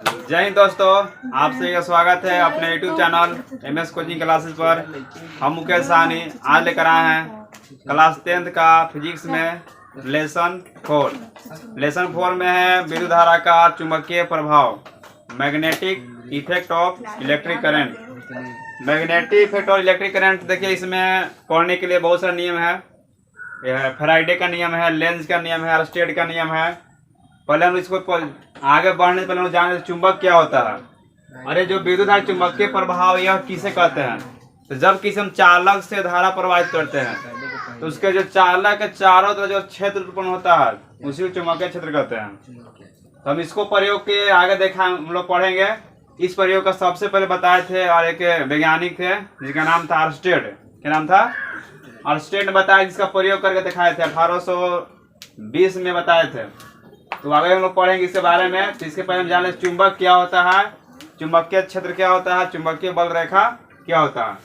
जय हिंद दोस्तों, आप सभी का स्वागत है अपने YouTube channel MS coaching classes पर। हम मुकेश साहनी आज लेकर आए हैं क्लास 10th का फिजिक्स में लेसन 4 में है विद्युत धारा का चुंबकीय प्रभाव, magnetic effect of electric current. Magnetic effect और इलेक्ट्रिक करंट देखिए, इसमें पढ़ने के लिए बहुत सारे नियम है। फैराडे का नियम है, लेंज का नियम है, अर्स्टेड का नियम है। पहले हम इसको आगे बढ़ने से पहले हम जाने चुंबक क्या होता है। अरे जो विद्युत धारा चुंबकीय प्रभाव यह किसे कहते हैं? तो जब किसी हम चालक से धारा प्रवाहित करते हैं तो उसके जो चालक के चारों तरफ जो क्षेत्र उत्पन्न होता है उसी को चुंबकीय क्षेत्र कहते हैं। तो हम इसको प्रयोग के आगे देखा हम लोग पढ़ेंगे। इस प्रयोग का सबसे पहले बताए थे और एक वैज्ञानिक थे जिसका नाम था अर्स्टेड। क्या नाम था? अर्स्टेड ने बताया, जिसका प्रयोग करके दिखाए थे 1820 में बताए थे। तो आगे हम लोग पढ़ेंगे इसके बारे में। तो इसके पहले हम जान लें चुंबक क्या होता है, चुंबकीय क्षेत्र क्या होता है, चुंबकीय बल रेखा क्या होता है।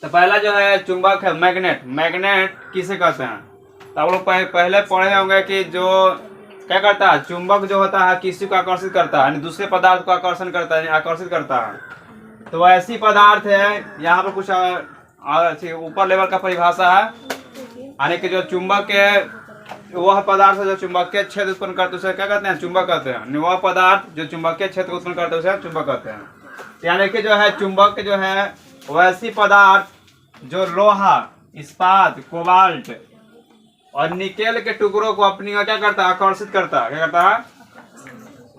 तो पहला जो है चुंबक है मैग्नेट। मैग्नेट किसे कहते हैं? तो आप लोग पहले पढ़े होंगे कि जो क्या करता है, चुंबक जो होता है किसी को आकर्षित करता है, यानी दूसरे पदार्थ को आकर्षण करता है, आकर्षित करता है। तो ऐसी पदार्थ है, यहाँ पर कुछ ऊपर लेवल का परिभाषा है, यानी कि जो चुंबक है वह पदार्थ जो चुंबकीय क्षेत्र उत्पन्न करते हैं उसे क्या कहते हैं? चुंबक कहते हैं। वह पदार्थ जो चुंबकीय क्षेत्र उत्पन्न करते हैं उसे चुंबक कहते हैं। यानी कि जो है चुंबक जो है वैसी पदार्थ जो लोहा, इस्पात, कोबाल्ट और निकेल के टुकड़ों को अपनी ओर क्या करता है? आकर्षित करता है। क्या करता है?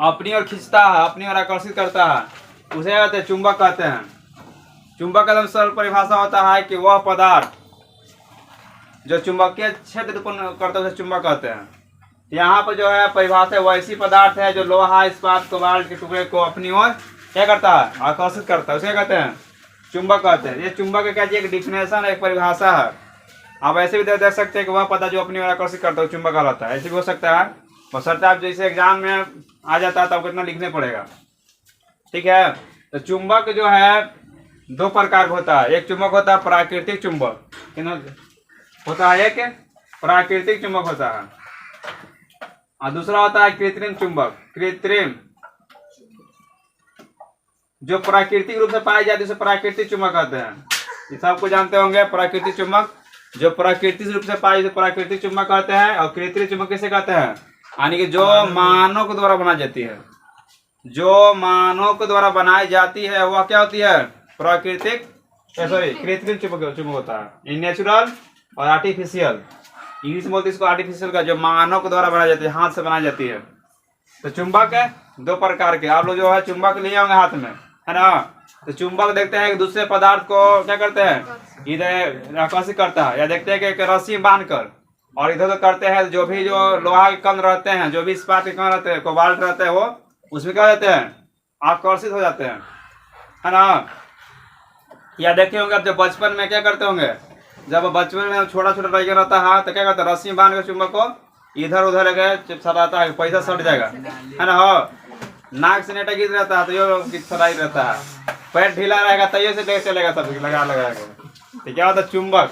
अपनी ओर खींचता है, अपनी ओर आकर्षित करता है, उसे कहते हैं चुंबक कहते हैं। चुंबक का सरल परिभाषा होता है कि वह पदार्थ जो चुंबकीय क्षेत्र उत्पन्न करते हैं चुंबक कहते हैं। यहाँ पर जो है परिभाषा वैसी पदार्थ है जो लोहा, इस्पात, कोबाल्ट के टुकड़े को अपनी ओर क्या करता है? आकर्षित करता है, उसे कहते हैं चुंबक कहते हैं। ये चुंबक का क्या एक डिफिनेशन, एक परिभाषा है। आप ऐसे भी देख सकते हैं कि वह पदार्थ जो अपनी ओर आकर्षित करता है चुंबक कहलाता है। ऐसे भी हो सकता है, बशर्ते आप जैसे एग्जाम में आ जाता है तो आपको इतना लिखने पड़ेगा। ठीक है। तो चुंबक जो है दो प्रकार का होता है। एक चुंबक होता है प्राकृतिक चुंबक होता है, एक प्राकृतिक चुंबक होता है, और दूसरा होता है कृत्रिम चुंबक। कृत्रिम जो प्राकृतिक रूप से पाई जाती है उसे प्राकृतिक चुंबक कहते हैं। ये सबको जानते होंगे। प्राकृतिक चुंबक जो प्राकृतिक रूप से पाई जाती है प्राकृतिक चुंबक कहते हैं, और कृत्रिम चुंबक किसे कहते हैं? यानी कि जो मानव के द्वारा बनाई जाती है, जो मानव के द्वारा बनाई जाती है वह क्या होती है? प्राकृतिक कृत्रिम चुंबक होता है। नेचुरल और आर्टिफिशियल, इंग्लिश में बोलते हैं इसको आर्टिफिशियल का, जो मानव के द्वारा बनाई जाती है, हाथ से बनाई जाती है। तो चुंबक है दो प्रकार के। आप लोग जो है चुंबक लिए होंगे हाथ में, है ना? तो चुंबक देखते हैं कि दूसरे पदार्थ को क्या करते हैं? इधर आकर्षित करता है, या देखते हैं कि रस्सी बांधकर और इधर उधर करते हैं। जो भी जो लोहा के कण रहते हैं, जो भी इस्पात के कण रहते हैं, कोबाल्ट रहते हैं, वो उसमें क्या रहते हैं? आकर्षित हो जाते हैं, है ना? या देखे होंगे आप जब बचपन में क्या करते होंगे, जब बचपन में छोटा छोटा लड़का रहता है तो क्या करता है? रस्सी बांध के चुंबक को इधर उधर सटाता है, पैसा सट जाएगा, है ना? हो नाक से नेटा गिर रहता है तो ये सटाई रहता है, पैर ढीला रहेगा तो ये से ले चलेगा, सब लगाएगा। तो क्या होता है? चुंबक,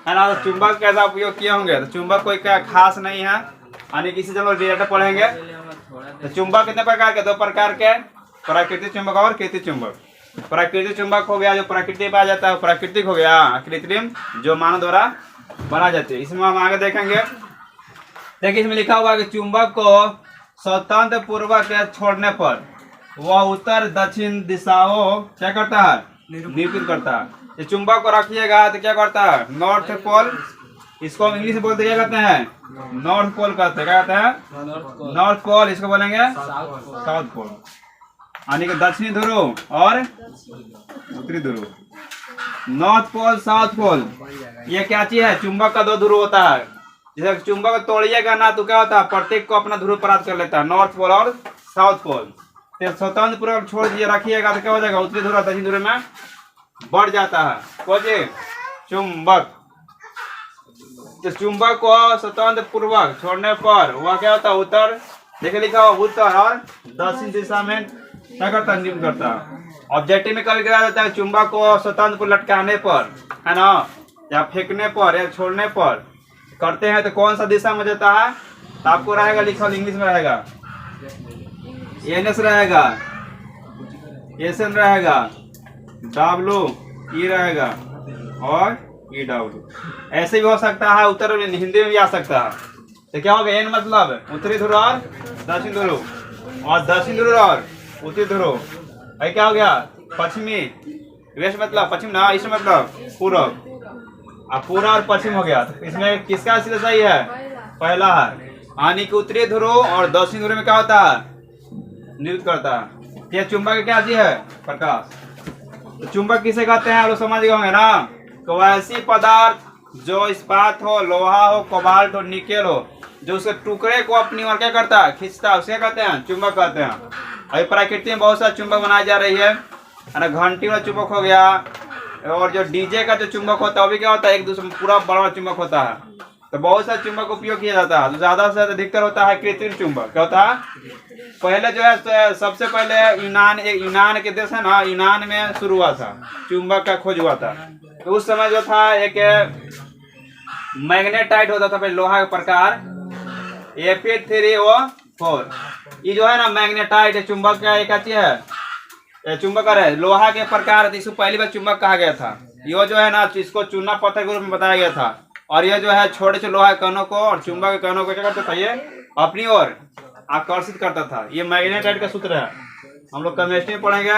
है ना? तो चुंबक कैसा उपयोग किए होंगे? तो चुंबक कोई क्या खास नहीं है, यानी किसी जब लोग रिलेटेड पढ़ेंगे। तो चुंबक कितने प्रकार के? दो प्रकार के, प्राकृतिक चुंबक और कृत्रिम चुंबक। प्राकृतिक चुंबक हो गया जो प्रकृति पाया जाता है, प्राकृतिक हो गया। कृत्रिम जो मानव द्वारा बना जाती है। इसमें हम आगे देखेंगे। देखिए इसमें लिखा हुआ है कि चुंबक को स्वतंत्र पूर्वक छोड़ने पर वह उत्तर दक्षिण दिशाओं क्या करता है? निरूपित करता है। ये चुंबक को रखिएगा तो क्या करता है? नॉर्थ पोल, इसको हम इंग्लिश में बोलते क्या कहते हैं? नॉर्थ पोल कहते हैं। क्या कहते हैं? North pole. इसको बोलेंगे साउथ पोल, यानी कि दक्षिणी ध्रुव और उत्तरी ध्रुव। नॉर्थ पोल, साउथ पोल, ये क्या चीज है? चुंबक का दो ध्रुव होता है। जैसे चुंबक तोड़िएगा ना तो क्या होता है? प्रत्येक को अपना ध्रुव प्राप्त कर लेता है, नॉर्थ पोल और साउथ पोल। तो स्वतंत्र पूर्वक छोड़ दिए रखिएगा तो क्या हो जाएगा? उत्तरी ध्रुव दक्षिणी ध्रुव में बढ़ जाता है। खोजिए चुंबक। तो चुंबक को स्वतंत्र पूर्वक छोड़ने पर वह क्या होता है? उत्तर, देखिए लिखा हुआ उत्तर और दक्षिण दिशा में क्या करता है? निम्न करता है। ऑब्जेक्टिव में कभी कहा जाता है चुंबक को स्वतंत्र को लटकाने पर, है ना, या फेंकने पर या छोड़ने पर करते हैं तो कौन सा दिशा में जाता है? तो आपको रहेगा लिखा इंग्लिश में रहेगा एनएस रहेगा, एसएन रहेगा, डब्लू ई रहेगा और ई डब्लू। ऐसे भी हो सकता है, उत्तर में हिंदी में भी आ सकता है। तो क्या होगा, एन मतलब उत्तरी ध्रुव और दक्षिण ध्रुव, और दक्षिण ध्रुव और उत्तरी ध्रुव। भाई क्या हो गया, पश्चिमी। वेस्ट मतलब पश्चिम ना, ईस्ट मतलब पूर्व। अब पूर्व और पश्चिम हो गया। तो इसमें किसका सीधा सही है, पहला है। यानी कि उत्तरी ध्रुव और दक्षिण ध्रुव में क्या होता है, नियुक्त करता है। ये चुंबक क्या चीज है, प्रकाश। तो चुंबक किसे कहते हैं, आप लोग समझ गए होंगे ना। तो ऐसी पदार्थ जो इस्पात हो, लोहा हो, कोबाल्ट हो, निकेल हो, जो उसके टुकड़े को अपनी ओर क्या करता है, खींचता है, उसे कहते हैं चुंबक कहते हैं। अभी प्रकृति में बहुत सारे चुंबक बनाई जा रही है ना। घंटी वाला चुंबक हो गया, और जो डीजे का जो चुंबक होता है वो भी क्या होता है, एक दूसरे पूरा बड़ा चुंबक होता है। तो बहुत सारे चुंबक उपयोग किया जाता है। तो ज्यादा से ज्यादा अधिकतर होता है कृत्रिम चुंबक। क्या होता है, पहले जो है सबसे पहले यूनान के देश है ना, यूनान में शुरू हुआ था, चुंबक का खोज हुआ था। तो उस समय जो था एक मैग्नेटाइट होता था, लोहा का प्रकार Fe3O4। ये जो है ना मैग्नेटाइट चुंबक का एक चीज है, चुंबक है लोहा के प्रकार। इसको पहली बार चुंबक कहा गया था। ये जो है ना, इसको चूना पत्थर के रूप में बताया गया था। और ये जो है छोटे छोटे लोहा के कणों को और चुंबक के कणों को क्या करता था, ये अपनी ओर आकर्षित करता था। ये मैग्नेटाइट का सूत्र है। हम लोग केमिस्ट्री में पढ़ेंगे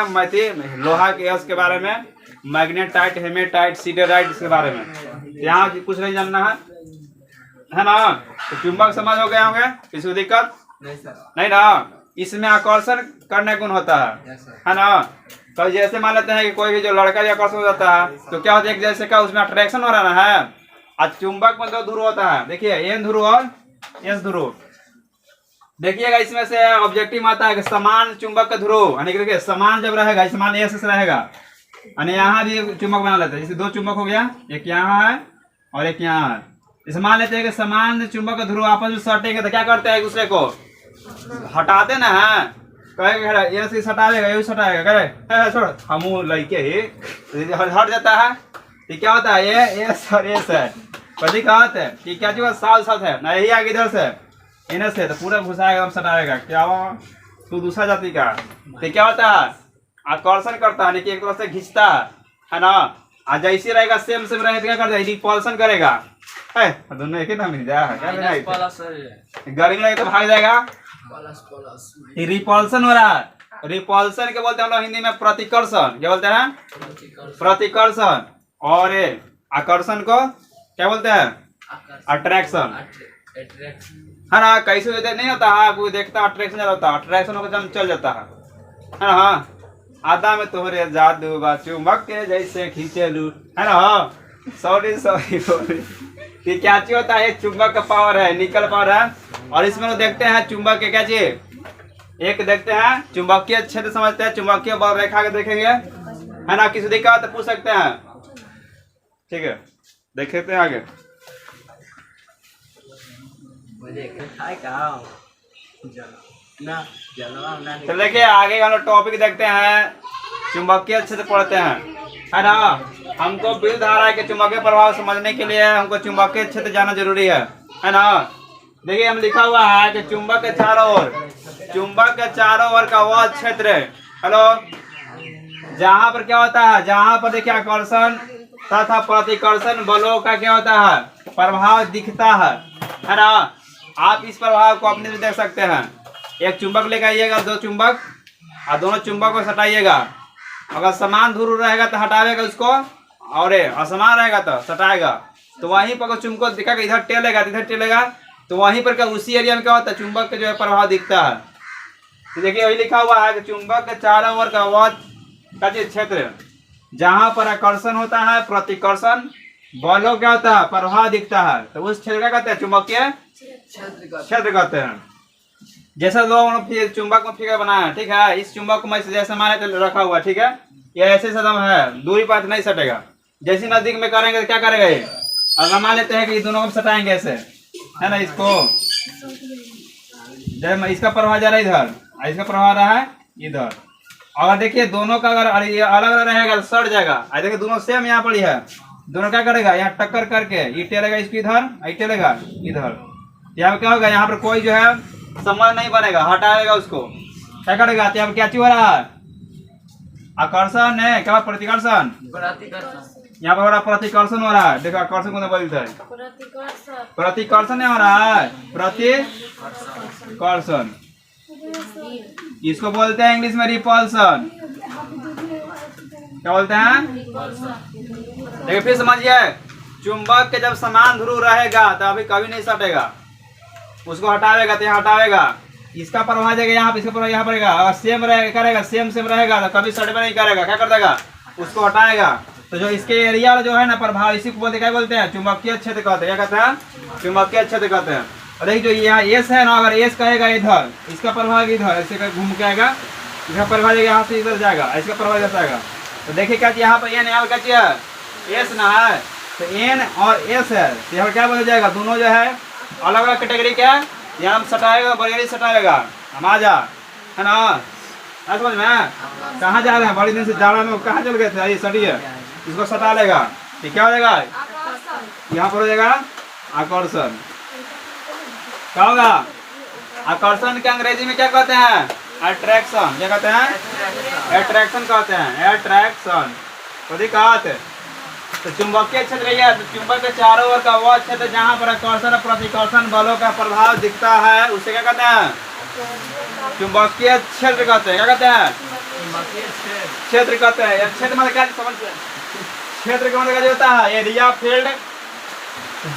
लोहा के यश के बारे में, मैग्नेटाइट, हेमेटाइट, सिडराइट, इसके बारे में। यहाँ कुछ नहीं जानना है ना। तो चुंबक समझ हो गए होंगे, किसी दिक्कत नहीं ना। इसमें आकर्षण करने गुण होता है ना। तो जैसे मान लेते हैं कि कोई भी जो लड़का भी आकर्षण हो जाता है, तो क्या होता है, एक जैसे का उसमें अट्रैक्शन हो रहा है। आज चुंबक में दो ध्रुव होता है, देखिए एन ध्रुव और एस ध्रुव। देखिएगा इसमें से ऑब्जेक्टिव आता है कि समान चुंबक का ध्रुव, यानी कि देखिए समान जब रहेगा, समान एस रहेगा, यानी यहाँ भी चुंबक बना लेते हैं। जैसे दो चुंबक हो गया, एक यहाँ है और एक यहाँ है। इसे मान लेते हैं कि समान चुंबक का ध्रुव आपस में सटेंगे, तो क्या करते हैं, एक दूसरे को हटाते ना है। कहेगा ये से सटाएगा, ये सटाएगा, करे छोड़ हम लड़के ही हट जाता है। तो क्या होता है, ये एस और एस है, कभी कहते हैं कि क्या चीज साथ साथ है ना, यही आगे इधर से इन्हें से तो पूरा घुसाएगा, हम सटाएगा। क्या हुआ, तू दूसरा जाति का। तो क्या होता है, आकर्षण करता है, एक तरह से खींचता है ना। आज जैसे रहेगा सेम रहेगा, क्या करता है, रिपल्सन करेगा। है दोनों एक ही नाम मिल जाए, गर्मी लगे तो भाग जाएगा। रिपल्सन हो रहा है। रिपल्सन के बोलते हैं हम लोग हिंदी में प्रतिकर्षण। क्या बोलते हैं, प्रतिकर्षण। और आकर्षण को क्या बोलते हैं, अट्रैक्शन, है ना। कैसे नहीं होता है, कोई देखता अट्रैक्शन होता है, अट्रैक्शन होकर चल जाता है ना। आधा में तोहरे जादू बा चुंबक के जैसे खींचेलू, है ना। सॉरी कि क्या चीज होता है, चुंबक का पावर है, निकल पावर है। और इसमें लोग देखते हैं चुंबक के क्या चीज, एक देखते हैं चुंबकीय क्षेत्र समझते हैं, चुंबकीय बल रेखा के देखेंगे, है ना। किसी दिक्कत तो पूछ सकते हैं, ठीक है। देखते हैं आगे। तो देखिए आगे हम लोग टॉपिक देखते हैं, चुंबकीय क्षेत्र पढ़ते हैं, है ना। हमको विद्युत धारा के चुंबकीय प्रभाव समझने के लिए हमको चुंबकीय क्षेत्र जाना जरूरी है ना। देखिए हम लिखा हुआ है कि चुंबक के चारों ओर, चुंबक के चारों ओर का वह क्षेत्र, हेलो, जहाँ पर क्या होता है, जहाँ पर देखिए आकर्षण तथा प्रतिकर्षण बलों का क्या होता है, प्रभाव दिखता है ना। आप इस प्रभाव को अपने से देख सकते हैं। एक चुंबक लेकर आइएगा, दो चुंबक, और दोनों चुंबक को सटाइएगा। अगर समान ध्रुव रहेगा तो हटावेगा उसको, और असमान रहेगा तो सटाएगा। तो वहीं पर चुंबक दिखाएगा, इधर टेलेगा इधर टेलेगा, तो वहीं पर क्या उसी एरिया में क्या होता है, चुंबक का जो है प्रभाव दिखता है। तो देखिए वही लिखा हुआ है कि चुंबक के चारों ओर का वह क्षेत्र जहाँ पर आकर्षण होता है, प्रतिकर्षण बलों क्या होता है, प्रभाव दिखता है, तो उस क्षेत्र का कहते हैं चुंबकीय क्षेत्र कहते हैं। जैसा लोग चुंबक में फिगर बनाया है, ठीक है। इस चुंबक को मैं जैसे माने तो रखा हुआ, ठीक है। ये ऐसे सदम है, दूरी पर नहीं सटेगा। जैसे नजदीक में करेंगे तो क्या करेगा ये, अगर मान लेते हैं कि दोनों को सटाएंगे ऐसे, है ना। इसको जैसे इसका प्रभाव जा रहा है इधर, इसका प्रभाव रहा है इधर। अगर देखिए दोनों का अगर अलग अलग रहेगा तो सट जाएगा। देखिए दोनों सेम यहाँ पर ही है, दोनों क्या करेगा, यहाँ टक्कर करके ये टेलेगा इसको इधर, ये टेलेगा इधर। यहाँ क्या होगा, यहाँ पर कोई जो है संबंध नहीं बनेगा, हटाएगा उसको, क्या करेगा? तो यहाँ क्या चीज हो रहा है? आकर्षण है, क्या प्रतिकर्षण? यहाँ पर हो रहा प्रतिकर्षण हो रहा है। देखो आकर्षण कौन बोलता है? प्रतिकर्षण नहीं हो रहा है, प्रतिकर्षण। इसको बोलते हैं इंग्लिश में रिपल्सन। क्या बोलते हैं? देखिए फिर समझिए, चुंबक के जब समान ध्रुव रहेगा तो अभी कभी नहीं सटेगा, उसको हटावेगा तो यहाँ हटावेगा, इसका प्रभाव जाएगा यहाँ पे, इसका प्रभाव यहाँ पड़ेगा। अगर सेम करेगा, सेम रहेगा तो कभी सटवे नहीं करेगा। क्या कर देगा? उसको हटाएगा। तो जो इसके एरिया जो है ना प्रभाव, इसी को बोलते क्या बोलते हैं? चुंबकीय क्षेत्र कहते हैं। क्या कहते हैं? चुंबकीय क्षेत्र कहते हैं। और देखिए जो यहाँ एस है ना, अगर एस कहेगा इधर, इसका प्रभाव इधर ऐसे घूम के आएगा, इसका प्रभाव यहाँ से इधर जाएगा, इसका प्रभाव इधर जाएगा। तो देखिए क्या यहाँ पर एन यहाँ क्या चाहिए? एस ना है, तो एन और एस है, तो यहाँ क्या बदल जाएगा? दोनों जो है अलग अलग कैटेगरी के है। यहाँ सटाएगा, बड़ी सटाएगा, हम आ जा, है ना? समझ में? कहाँ जा रहे हैं? बड़ी दिन से जाड़ा में कहाँ चल गए थे? ये सटिए, इसको सटा लेगा, ये क्या हो जाएगा? यहाँ पर हो जाएगा आकर्षण। क्या होगा? आकर्षण के अंग्रेजी में क्या कहते हैं? अट्रैक्शन। क्या कहते हैं? अट्रैक्शन कहते हैं, अट्रैक्शन। तो चुंबकीय क्षेत्र है, तो चुंबक के चारों ओर का वह क्षेत्र जहाँ पर आकर्षण और प्रतिकर्षण बलों का प्रभाव दिखता है, उसे क्या कहते हैं? चुंबकीय क्षेत्र कहते हैं। क्या कहते हैं? क्षेत्र कहते हैं। क्षेत्र मतलब क्या समझ? क्षेत्र का मतलब क्या होता है? एरिया, फील्ड,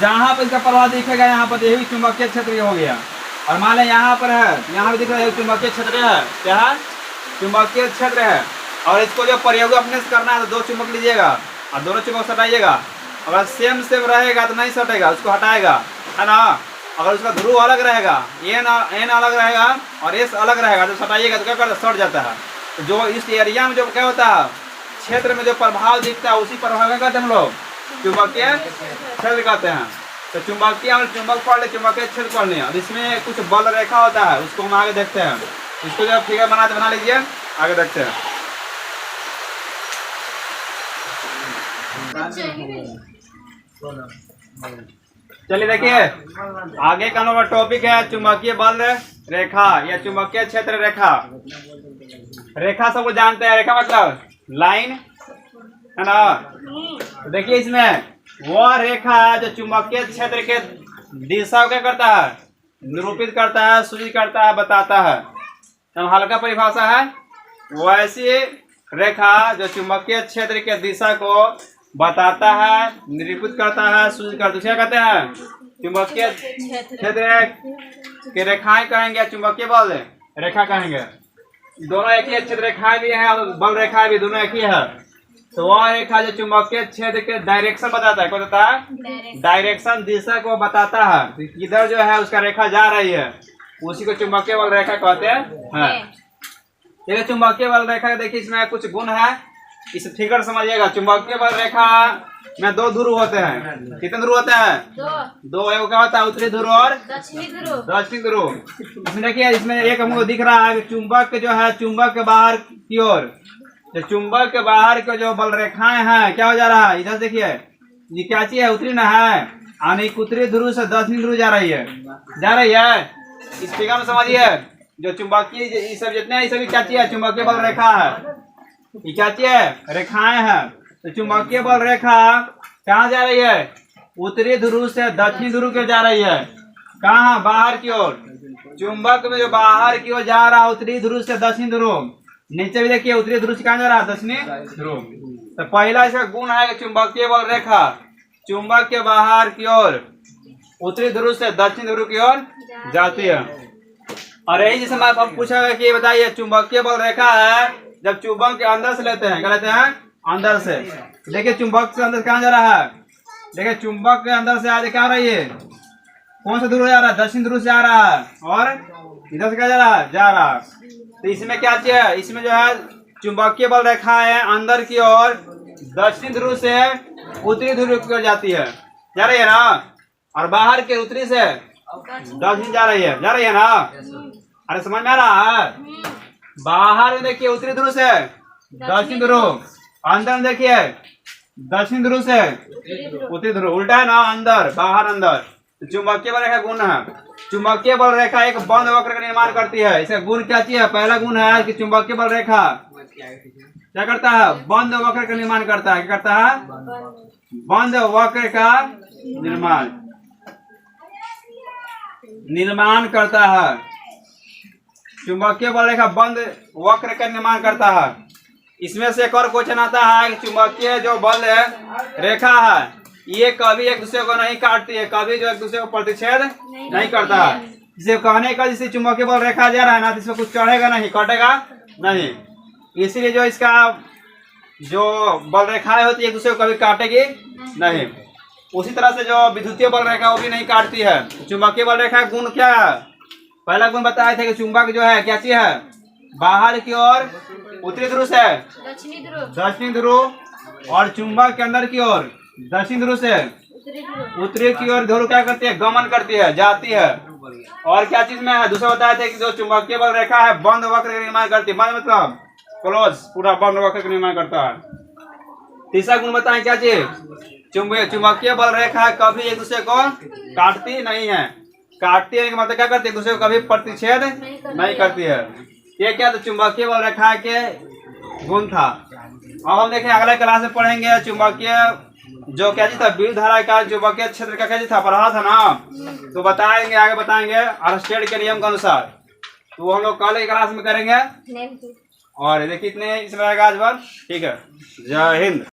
जहाँ पर इसका प्रभाव दिखेगा यहाँ पर, यही चुंबकीय क्षेत्र हो गया। और मान लें यहाँ पर है, यहाँ भी दिख रहा है चुंबकीय क्षेत्र है। क्या है? चुंबकीय क्षेत्र है। और इसको जो प्रयोग अपने से करना है तो 2 चुंबक लीजिएगा और दोनों चुंबक सटाइएगा। अगर सेम रहेगा तो नहीं सटेगा, उसको हटाएगा, है ना? अगर उसका ध्रुव अलग रहेगा, एन अलग रहेगा और एस अलग रहेगा, तो सटाइएगा तो क्या करता है? सट जाता है। तो जो इस एरिया में जो क्या होता है, क्षेत्र में जो प्रभाव दिखता है, उसी प्रभाव क्या कहते हैं हम लोग? चुंबकीय क्षेत्र कहते हैं। तो चुंबकीय चुंबक पढ़ ले, चुंबकीय क्षेत्र पढ़ लें। और इसमें कुछ बल रेखा होता है, उसको हम आगे देखते हैं। इसको जब फिगर बना लीजिए, आगे देखते हैं। चलिए देखिए, आगे का हमारा टॉपिक है चुंबकीय बल रेखा या चुंबकीय क्षेत्र रेखा। रेखा सबको जानते हैं, रेखा मतलब लाइन, है ना? तो देखिए इसमें वह रेखा जो चुंबकीय क्षेत्र के दिशा को क्या करता है? निरूपित करता है, सूचित करता है, बताता है। तो हल्का परिभाषा है, वैसी रेखा जो चुंबकीय क्षेत्र के दिशा को बताता है, निरूपित करता है, सूचित करता है, क्या कहते हैं? चुंबकीय क्षेत्र के रेखाएं कहेंगे, चुंबकीय बल रेखा कहेंगे। दोनों एक ही क्षेत्र रेखाएं भी हैं और बल रेखाएं भी दोनों एक ही है। तो वह रेखा जो चुंबकीय क्षेत्र के डायरेक्शन बताता है, क्या बताता है? डायरेक्शन, दिशा को बताता है। तो इधर जो है उसका रेखा जा रही है, उसी को चुंबकीय बल रेखा कहते हैं। देखिए चुंबकीय बल रेखा, देखिए इसमें कुछ गुण है, इस फिगर समझिएगा। चुंबकीय बल रेखा में 2 ध्रुव होते हैं। कितने ध्रुव होते हैं? 2। एगो क्या होता है? उत्तरी ध्रुव और दक्षिणी ध्रुव। इसमें देखिए, इसमें एक हमको दिख रहा है चुंबक जो है, चुंबक के बाहर की ओर, जो चुंबक के बाहर के जो बल रेखाएं हैं, क्या हो जा रहा है? इधर देखिए, ये क्या चीज है? उत्तरी न है, यानी उत्तरी ध्रुव से दक्षिणी ध्रुव जा रही है, इस फिगर में समझिए। जो चुंबकीय ये सब जितने हैं, ये सभी क्या चीज है? चुंबकीय बल रेखा है। ये क्या चीज है? रेखाएं हैं। तो चुंबकीय बल रेखा कहाँ जा रही है? उत्तरी ध्रुव से दक्षिणी ध्रुव की ओर जा रही है। कहाँ? बाहर की ओर। चुंबक में जो बाहर की ओर जा रहा है, उत्तरी ध्रुव से दक्षिणी ध्रुव। नीचे भी देखिए, उत्तरी ध्रुव से कहाँ जा रहा है? दक्षिणी ध्रुव। तो पहला इसका गुण है कि चुंबकीय बल रेखा चुंबक के बाहर की ओर उत्तरी ध्रुव से दक्षिणी ध्रुव की ओर जाती है। और यही जैसे मैं पूछा कि बताइए, चुंबकीय बल रेखा है जब चुंबक के अंदर से लेते हैं, क्या लेते हैं? अंदर से। देखिए चुंबक से अंदर कहाँ जा रहा है? देखिए चुंबक के अंदर से आज क्या आ रही है? कौन सा ध्रुव जा रहा है? दक्षिण ध्रुव से आ रहा है। और इधर से क्या जा रहा है? जा रहा है। तो इसमें क्या चाहिए? इसमें जो है चुंबकीय बल रेखा है अंदर की ओर दक्षिण ध्रुव से उत्तरी ध्रुव की ओर जाती है, जा रही है ना? और बाहर के उत्तरी से दक्षिण जा रही है ना? अरे समझ में आ रहा है? बाहर में देखिए उत्तरी ध्रुव से दक्षिण ध्रुव, अंदर में देखिए दक्षिण ध्रुव से उत्तरी ध्रुव, उल्टा है ना? अंदर बाहर अंदर। तो चुंबकीय बल रेखा गुण है। चुंबकीय बल रेखा एक बंद वक्र का निर्माण करती है। इसका गुण क्या चीज है? पहला गुण है कि चुंबकीय बल रेखा क्या करता है? बंद वक्र का निर्माण करता है। क्या करता है? बंद वक्र का निर्माण करता है। चुंबकीय बल रेखा बंद वक्र का निर्माण करता है। इसमें से एक और क्वेश्चन आता है कि चुंबकीय जो बल है रेखा है ये कभी एक दूसरे को नहीं काटती है, कभी जो एक दूसरे को प्रतिच्छेद नहीं करता है। इसे कहने का जिसे चुंबकीय बल रेखा जा रहा है ना, तो इसमें कुछ चढ़ेगा नहीं, कटेगा नहीं। इसीलिए जो इसका जो बल रेखाएं होती है एक दूसरे को कभी काटेगी नहीं। उसी तरह से जो विद्युतीय बल रेखा वो भी नहीं काटती है। चुंबकीय बल रेखा गुण क्या है? पहला गुण बताए थे कि चुंबक जो है क्या चीज है? बाहर की ओर उत्तरी ध्रुव से दक्षिणी ध्रुव, और चुंबक के अंदर की ओर दक्षिण ध्रुव से उत्तरी की ओर ध्रुव क्या करती है? गमन करती है, जाती है। और क्या चीज में है? दूसरा बताया था कि जो चुंबकीय बल रेखा है बंद वक्र का निर्माण करती है। बंद मतलब क्लोज, पूरा बंद वक्र का निर्माण करता है। तीसरा गुण बताए क्या चीज? चुंबकीय बल रेखा कभी एक दूसरे को काटती नहीं है। काटती है मतलब क्या करती है? एक दूसरे को कभी प्रतिच्छेद नहीं करती है। ये क्या? तो चुंबकीय बल रेखा के गुण था। अब हम देखें अगले क्लास में पढ़ेंगे चुंबकीय जो क्या चीज था? विद्युत धारा का चुंबकीय क्षेत्र का क्या चीज था? पढ़ा था ना, तो बताएंगे, आगे बताएंगे आर्मस्टेड के नियम के अनुसार। तो वो हम लोग कल की क्लास में करेंगे। और देखिए इतने इसमें रहेगा आज बार। ठीक है, जय हिंद।